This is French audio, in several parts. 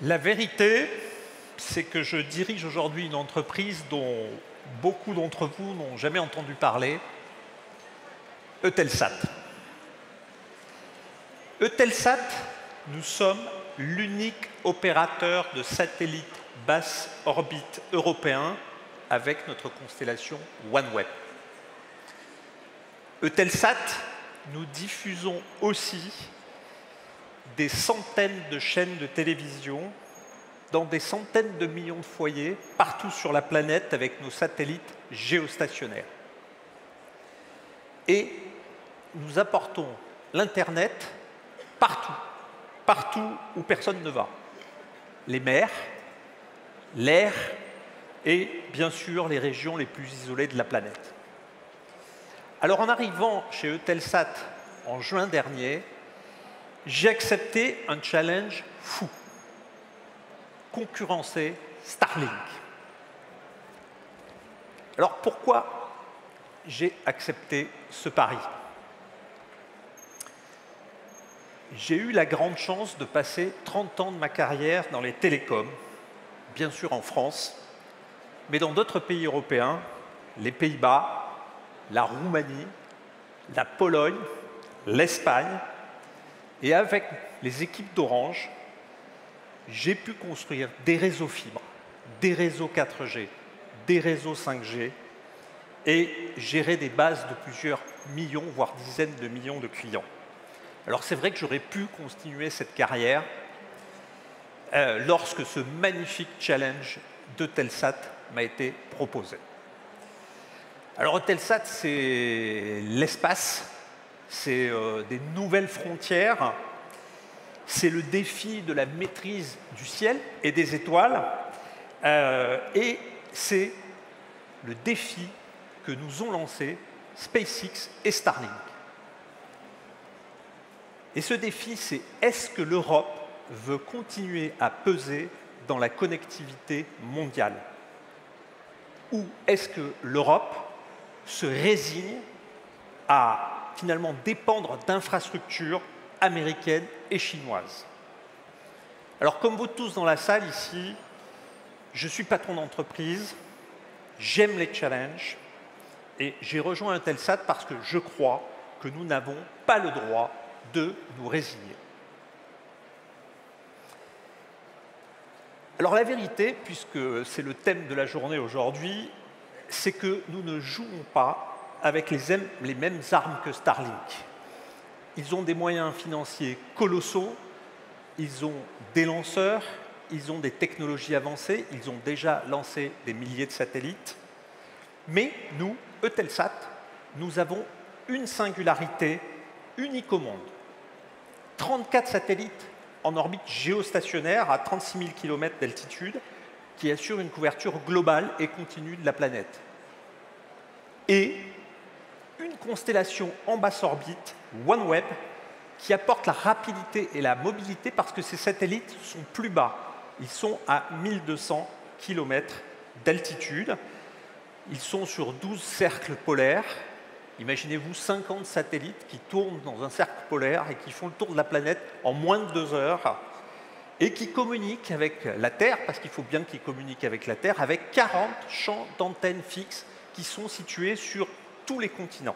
La vérité, c'est que je dirige aujourd'hui une entreprise dont beaucoup d'entre vous n'ont jamais entendu parler, Eutelsat. Eutelsat, nous sommes l'unique opérateur de satellites basse orbite européen avec notre constellation OneWeb. Eutelsat, nous diffusons aussi des centaines de chaînes de télévision dans des centaines de millions de foyers partout sur la planète avec nos satellites géostationnaires. Et nous apportons l'Internet partout, partout où personne ne va. Les mers, l'air et bien sûr les régions les plus isolées de la planète. Alors en arrivant chez Eutelsat en juin dernier, j'ai accepté un challenge fou. Concurrencer Starlink. Alors pourquoi j'ai accepté ce pari? J'ai eu la grande chance de passer 30 ans de ma carrière dans les télécoms, bien sûr en France, mais dans d'autres pays européens, les Pays-Bas, la Roumanie, la Pologne, l'Espagne, et avec les équipes d'Orange, j'ai pu construire des réseaux fibres, des réseaux 4G, des réseaux 5G et gérer des bases de plusieurs millions, voire dizaines de millions de clients. Alors c'est vrai que j'aurais pu continuer cette carrière lorsque ce magnifique challenge d'Eutelsat m'a été proposé. Alors Eutelsat, c'est l'espace, c'est des nouvelles frontières, c'est le défi de la maîtrise du ciel et des étoiles, et c'est le défi que nous ont lancé SpaceX et Starlink. Et ce défi, c'est est-ce que l'Europe veut continuer à peser dans la connectivité mondiale? Ou est-ce que l'Europe se résigne à finalement dépendre d'infrastructures américaines et chinoises? Alors comme vous tous dans la salle ici, je suis patron d'entreprise, j'aime les challenges et j'ai rejoint Eutelsat parce que je crois que nous n'avons pas le droit de nous résigner. Alors la vérité, puisque c'est le thème de la journée aujourd'hui, c'est que nous ne jouons pas avec les mêmes armes que Starlink. Ils ont des moyens financiers colossaux, ils ont des lanceurs, ils ont des technologies avancées, ils ont déjà lancé des milliers de satellites. Mais nous, Eutelsat, nous avons une singularité unique au monde. 34 satellites en orbite géostationnaire à 36 000 km d'altitude qui assurent une couverture globale et continue de la planète. Et une constellation en basse orbite, OneWeb, qui apporte la rapidité et la mobilité parce que ces satellites sont plus bas. Ils sont à 1200 km d'altitude. Ils sont sur 12 cercles polaires. Imaginez-vous 50 satellites qui tournent dans un cercle polaire et qui font le tour de la planète en moins de 2 heures et qui communiquent avec la Terre, parce qu'il faut bien qu'ils communiquent avec la Terre, avec 40 champs d'antennes fixes qui sont situés sur tous les continents.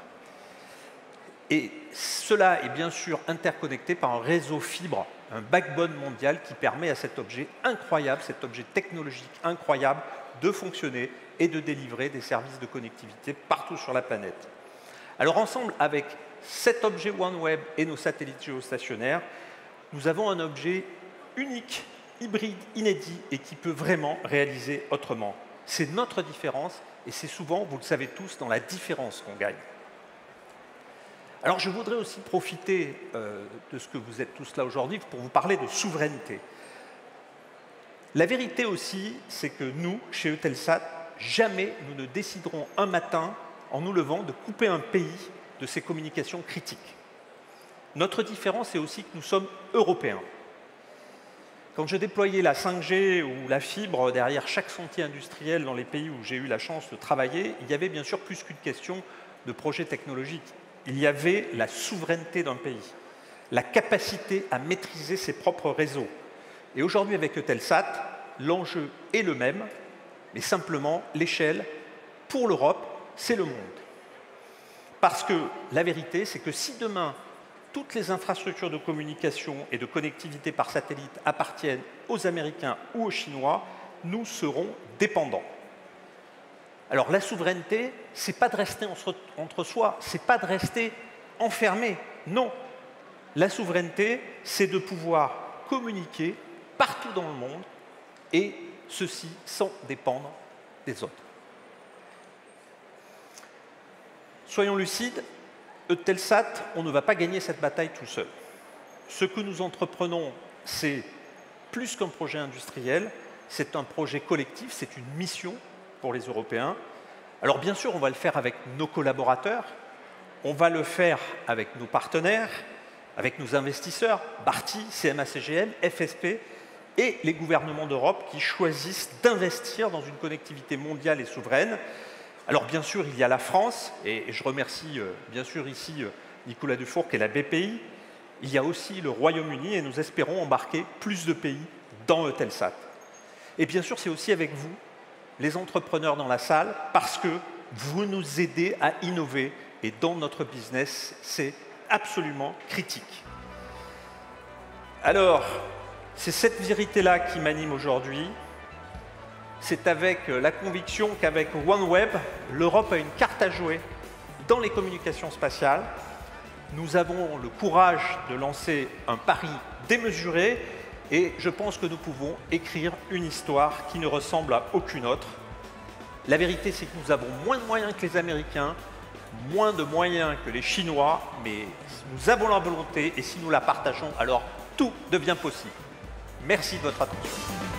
Et cela est bien sûr interconnecté par un réseau fibre, un backbone mondial qui permet à cet objet incroyable, cet objet technologique incroyable, de fonctionner et de délivrer des services de connectivité partout sur la planète. Alors ensemble, avec cet objet OneWeb et nos satellites géostationnaires, nous avons un objet unique, hybride, inédit et qui peut vraiment réaliser autrement. C'est notre différence et c'est souvent, vous le savez tous, dans la différence qu'on gagne. Alors je voudrais aussi profiter de ce que vous êtes tous là aujourd'hui pour vous parler de souveraineté. La vérité aussi, c'est que nous, chez Eutelsat, jamais nous ne déciderons un matin, en nous levant, de couper un pays de ses communications critiques. Notre différence est aussi que nous sommes européens. Quand je déployais la 5G ou la fibre derrière chaque sentier industriel dans les pays où j'ai eu la chance de travailler, il y avait bien sûr plus qu'une question de projet technologique. Il y avait la souveraineté d'un pays, la capacité à maîtriser ses propres réseaux, Et aujourd'hui, avec Eutelsat, l'enjeu est le même, mais simplement, l'échelle, pour l'Europe, c'est le monde. Parce que la vérité, c'est que si demain, toutes les infrastructures de communication et de connectivité par satellite appartiennent aux Américains ou aux Chinois, nous serons dépendants. Alors la souveraineté, ce n'est pas de rester entre soi, ce n'est pas de rester enfermé, non. La souveraineté, c'est de pouvoir communiquer partout dans le monde, et ceci sans dépendre des autres. Soyons lucides, Eutelsat, on ne va pas gagner cette bataille tout seul. Ce que nous entreprenons, c'est plus qu'un projet industriel, c'est un projet collectif, c'est une mission pour les Européens. Alors bien sûr, on va le faire avec nos collaborateurs, on va le faire avec nos partenaires, avec nos investisseurs, Bharti, CMA-CGM, FSP, et les gouvernements d'Europe qui choisissent d'investir dans une connectivité mondiale et souveraine. Alors bien sûr, il y a la France, et je remercie bien sûr ici Nicolas Dufourcq et la BPI. Il y a aussi le Royaume-Uni, et nous espérons embarquer plus de pays dans Eutelsat. Et bien sûr, c'est aussi avec vous, les entrepreneurs dans la salle, parce que vous nous aidez à innover, et dans notre business, c'est absolument critique. Alors, c'est cette vérité-là qui m'anime aujourd'hui. C'est avec la conviction qu'avec OneWeb, l'Europe a une carte à jouer dans les communications spatiales. Nous avons le courage de lancer un pari démesuré et je pense que nous pouvons écrire une histoire qui ne ressemble à aucune autre. La vérité, c'est que nous avons moins de moyens que les Américains, moins de moyens que les Chinois, mais nous avons la volonté et si nous la partageons, alors tout devient possible. Merci de votre attention.